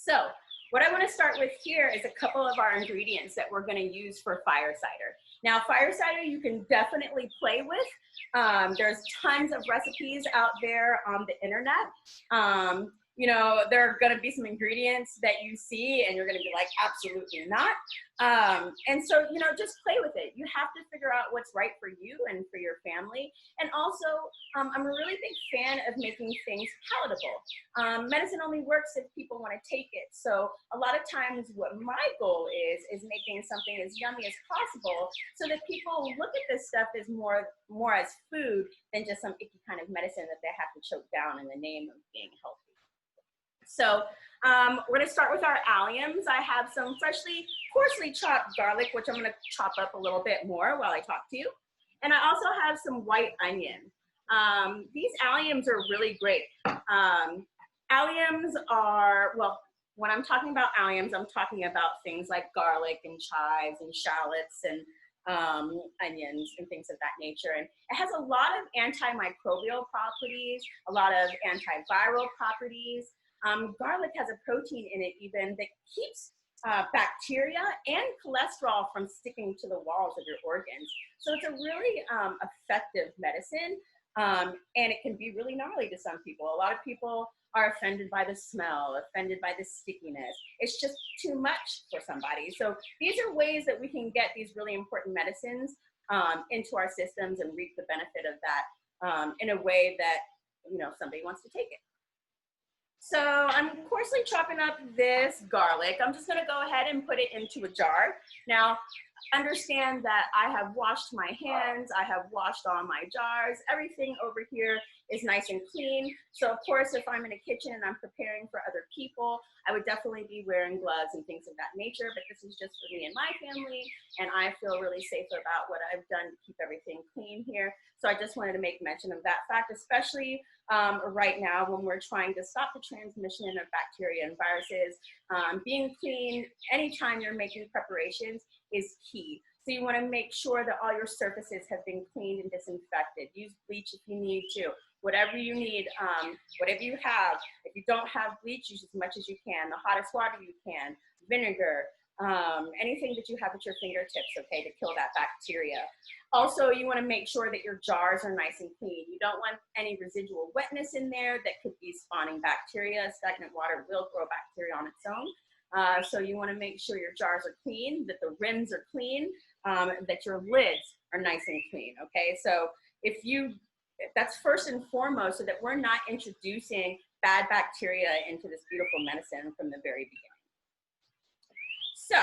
So what I want to start with here is a couple of our ingredients that we're going to use for fire cider. Now, fire cider you can definitely play with. There's tons of recipes out there on the internet. You know, there are going to be some ingredients that you see and you're going to be like, absolutely not. And so, you know, just play with it. You have to figure out what's right for you and for your family. And also, I'm a really big fan of making things palatable. Medicine only works if people want to take it. So a lot of times what my goal is making something as yummy as possible so that people look at this stuff as more as food than just some icky kind of medicine that they have to choke down in the name of being healthy. So we're going to start with our alliums. I have some coarsely chopped garlic, which I'm going to chop up a little bit more while I talk to you. And I also have some white onion. These alliums are really great. Alliums are, well, when I'm talking about alliums, I'm talking about things like garlic and chives and shallots and onions and things of that nature. And it has a lot of antimicrobial properties, a lot of antiviral properties. Garlic has a protein in it even that keeps bacteria and cholesterol from sticking to the walls of your organs. So it's a really effective medicine, and it can be really gnarly to some people. A lot of people are offended by the smell, offended by the stickiness. It's just too much for somebody. So these are ways that we can get these really important medicines into our systems and reap the benefit of that in a way that, you know, somebody wants to take it. So I'm coarsely chopping up this garlic. I'm just going to go ahead and put it into a jar. Now, understand that I have washed my hands. I have washed all my jars. Everything over here is nice and clean. So of course, if I'm in a kitchen and I'm preparing for other people, I would definitely be wearing gloves and things of that nature. But this is just for me and my family, and I feel really safe about what I've done to keep everything clean here. So I just wanted to make mention of that fact, especially right now when we're trying to stop the transmission of bacteria and viruses. Being clean anytime you're making preparations is key. So you want to make sure that all your surfaces have been cleaned and disinfected. Use bleach if you need to. Whatever you need, whatever you have. If you don't have bleach, use as much as you can. The hottest water you can. Vinegar. Anything that you have at your fingertips, okay, to kill that bacteria. Also, you want to make sure that your jars are nice and clean. You don't want any residual wetness in there that could be spawning bacteria. Stagnant water will grow bacteria on its own. So you want to make sure your jars are clean, that the rims are clean, that your lids are nice and clean, okay? So that's first and foremost, so that we're not introducing bad bacteria into this beautiful medicine from the very beginning. So,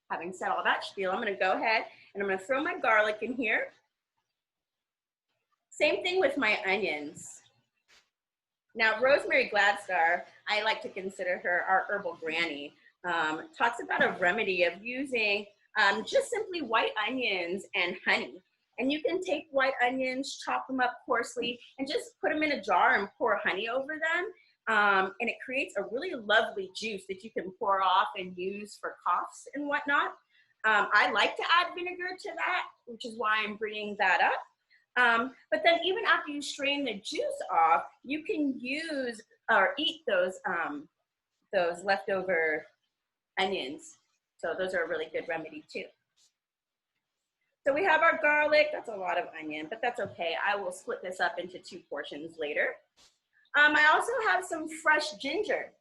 having said all that spiel, I'm going to go ahead and I'm going to throw my garlic in here. Same thing with my onions. Now, Rosemary Gladstar, I like to consider her our herbal granny, talks about a remedy of using just simply white onions and honey. And you can take white onions, chop them up coarsely, and just put them in a jar and pour honey over them. And it creates a really lovely juice that you can pour off and use for coughs and whatnot. I like to add vinegar to that, which is why I'm bringing that up. But then even after you strain the juice off, you can use or eat those leftover onions. So those are a really good remedy too. So we have our garlic. That's a lot of onion, but that's okay. I will split this up into 2 portions later. I also have some fresh ginger.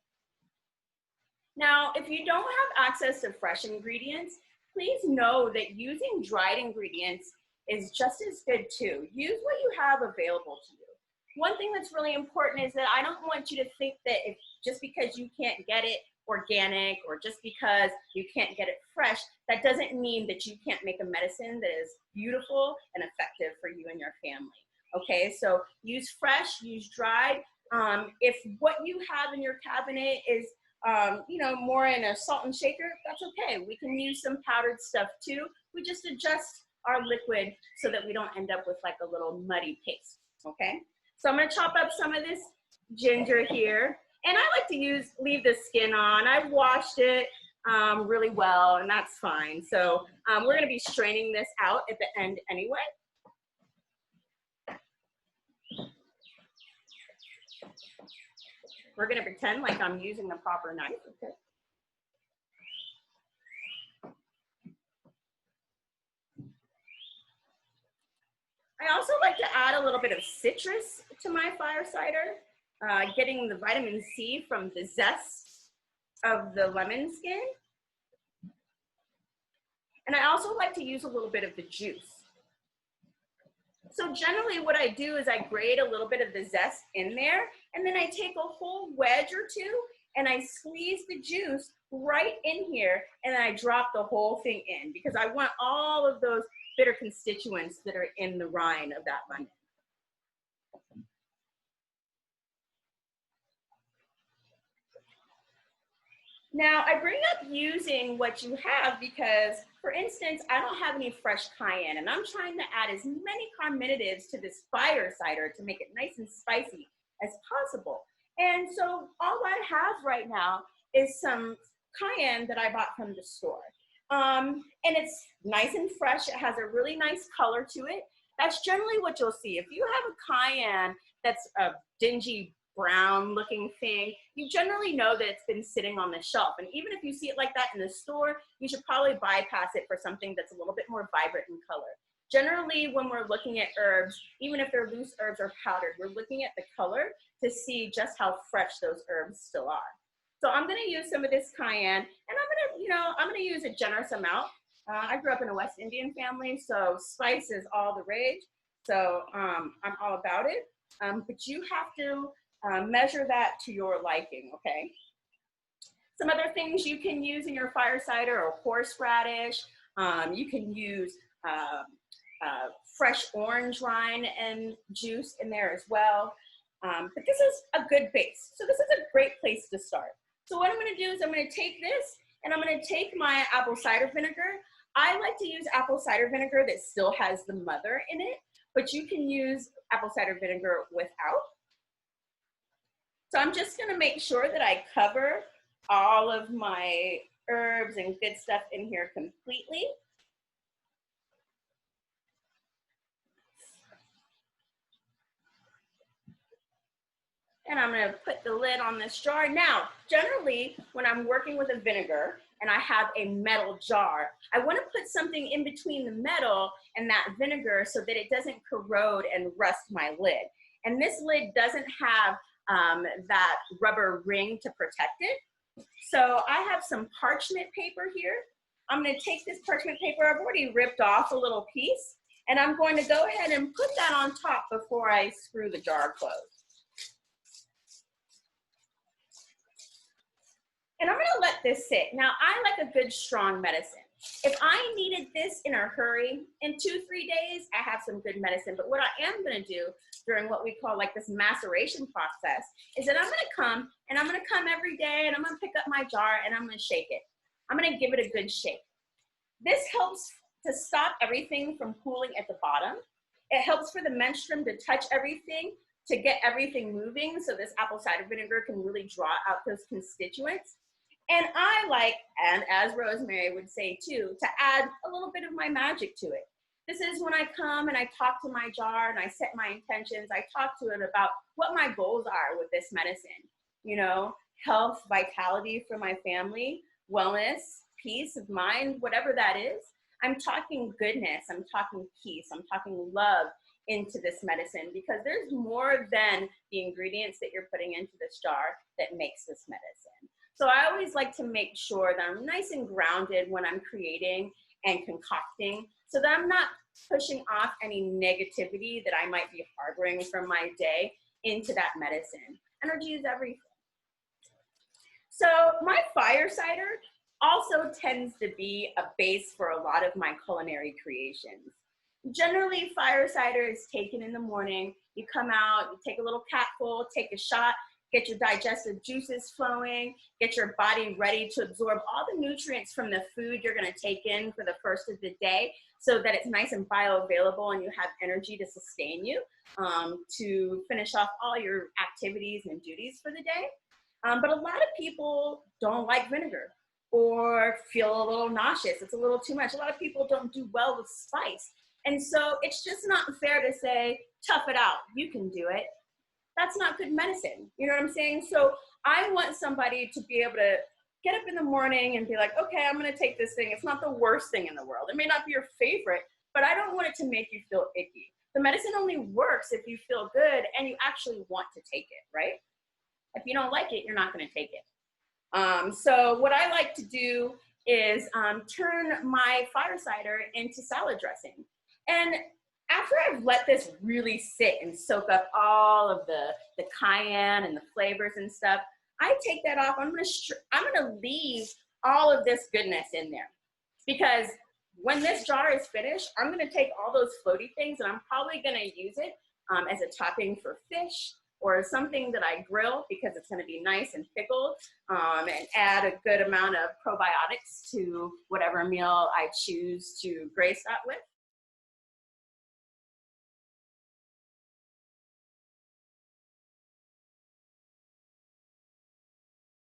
Now, if you don't have access to fresh ingredients, please know that using dried ingredients is just as good too. Use what you have available to you. One thing that's really important is that I don't want you to think that if just because you can't get it organic or just because you can't get it fresh, that doesn't mean that you can't make a medicine that is beautiful and effective for you and your family. Okay, so use fresh, use dried. If what you have in your cabinet is, you know, more in a salt and shaker, that's okay. We can use some powdered stuff too. We just adjust our liquid so that we don't end up with like a little muddy paste, okay? So I'm gonna chop up some of this ginger here. And I like to leave the skin on. I've washed it really well, and that's fine. So we're gonna be straining this out at the end anyway. We're gonna pretend like I'm using the proper knife, okay? I also like to add a little bit of citrus to my fire cider, getting the vitamin C from the zest of the lemon skin. And I also like to use a little bit of the juice. So generally what I do is I grate a little bit of the zest in there, and then I take a whole wedge or two and I squeeze the juice right in here, and then I drop the whole thing in because I want all of those bitter constituents that are in the rind of that lemon. Now, I bring up using what you have because, for instance, I don't have any fresh cayenne, and I'm trying to add as many carminatives to this fire cider to make it nice and spicy as possible. And so all I have right now is some cayenne that I bought from the store. And it's nice and fresh. It has a really nice color to it. That's generally what you'll see. If you have a cayenne that's a dingy brown looking thing, you generally know that it's been sitting on the shelf. And even if you see it like that in the store, you should probably bypass it for something that's a little bit more vibrant in color. Generally, when we're looking at herbs, even if they're loose herbs or powdered, we're looking at the color to see just how fresh those herbs still are. So I'm gonna use some of this cayenne, and I'm gonna use a generous amount. I grew up in a West Indian family, so spice is all the rage. So I'm all about it. But you have to measure that to your liking, okay? Some other things you can use in your fire cider are horseradish. You can use fresh orange rind and juice in there as well. But this is a good base. So this is a great place to start. So what I'm gonna do is I'm gonna take this and I'm gonna take my apple cider vinegar. I like to use apple cider vinegar that still has the mother in it, but you can use apple cider vinegar without. So I'm just gonna make sure that I cover all of my herbs and good stuff in here completely. And I'm gonna put the lid on this jar. Now, generally, when I'm working with a vinegar and I have a metal jar, I wanna put something in between the metal and that vinegar so that it doesn't corrode and rust my lid. And this lid doesn't have that rubber ring to protect it. So I have some parchment paper here. I'm gonna take this parchment paper, I've already ripped off a little piece, and I'm going to go ahead and put that on top before I screw the jar closed. And I'm gonna let this sit. Now, I like a good strong medicine. If I needed this in a hurry, in 2-3 days, I have some good medicine. But what I am gonna do during what we call like this maceration process is that I'm gonna come every day and I'm gonna pick up my jar and I'm gonna shake it. I'm gonna give it a good shake. This helps to stop everything from pooling at the bottom. It helps for the menstruum to touch everything, to get everything moving so this apple cider vinegar can really draw out those constituents. And I like, and as Rosemary would say too, to add a little bit of my magic to it. This is when I come and I talk to my jar and I set my intentions. I talk to it about what my goals are with this medicine. You know, health, vitality for my family, wellness, peace of mind, whatever that is. I'm talking goodness, I'm talking peace, I'm talking love into this medicine because there's more than the ingredients that you're putting into this jar that makes this medicine. So I always like to make sure that I'm nice and grounded when I'm creating and concocting so that I'm not pushing off any negativity that I might be harboring from my day into that medicine. Energy is everything. So my fire cider also tends to be a base for a lot of my culinary creations. Generally, fire cider is taken in the morning. You come out, you take a little capful, take a shot, get your digestive juices flowing, get your body ready to absorb all the nutrients from the food you're gonna take in for the first of the day so that it's nice and bioavailable and you have energy to sustain you to finish off all your activities and duties for the day. But a lot of people don't like vinegar or feel a little nauseous. It's a little too much. A lot of people don't do well with spice. And so it's just not fair to say, tough it out, you can do it. that's not good medicine. You know what I'm saying? So I want somebody to be able to get up in the morning and be like, okay, I'm going to take this thing. It's not the worst thing in the world. It may not be your favorite, but I don't want it to make you feel icky. The medicine only works if you feel good and you actually want to take it, right? If you don't like it, you're not going to take it. So what I like to do is turn my fire cider into salad dressing. And after I've let this really sit and soak up all of the cayenne and the flavors and stuff, I take that off. I'm gonna leave all of this goodness in there, because when this jar is finished, I'm gonna take all those floaty things and I'm probably gonna use it as a topping for fish or something that I grill, because it's gonna be nice and pickled, and add a good amount of probiotics to whatever meal I choose to grace that with.